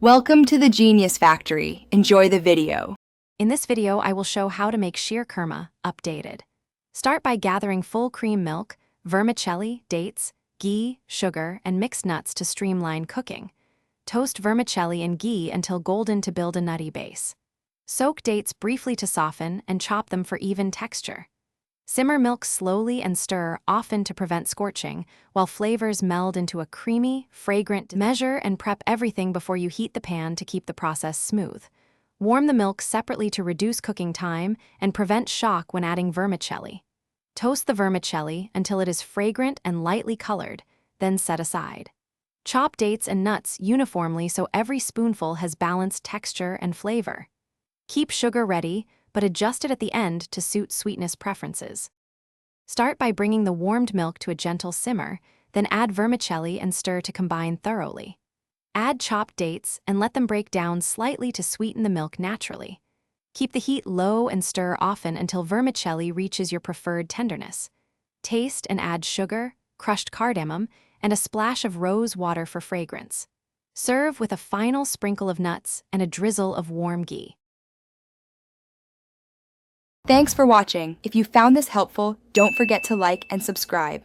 Welcome to the Genius Factory. Enjoy the video. In this video, I will show how to make sheer khurma updated. Start by gathering full cream milk, vermicelli, dates, ghee, sugar, and mixed nuts to streamline cooking. Toast vermicelli and ghee until golden to build a nutty base. Soak dates briefly to soften and chop them for even texture. Simmer milk slowly and stir often to prevent scorching, while flavors meld into a creamy, fragrant. Measure and prep everything before you heat the pan to keep the process smooth. Warm the milk separately to reduce cooking time and prevent shock when adding vermicelli. Toast the vermicelli until it is fragrant and lightly colored, then set aside. Chop dates and nuts uniformly so every spoonful has balanced texture and flavor. Keep sugar ready, but adjust it at the end to suit sweetness preferences. Start by bringing the warmed milk to a gentle simmer, then add vermicelli and stir to combine thoroughly. Add chopped dates and let them break down slightly to sweeten the milk naturally. Keep the heat low and stir often until vermicelli reaches your preferred tenderness. Taste and add sugar, crushed cardamom, and a splash of rose water for fragrance. Serve with a final sprinkle of nuts and a drizzle of warm ghee. Thanks for watching. If you found this helpful, don't forget to like and subscribe.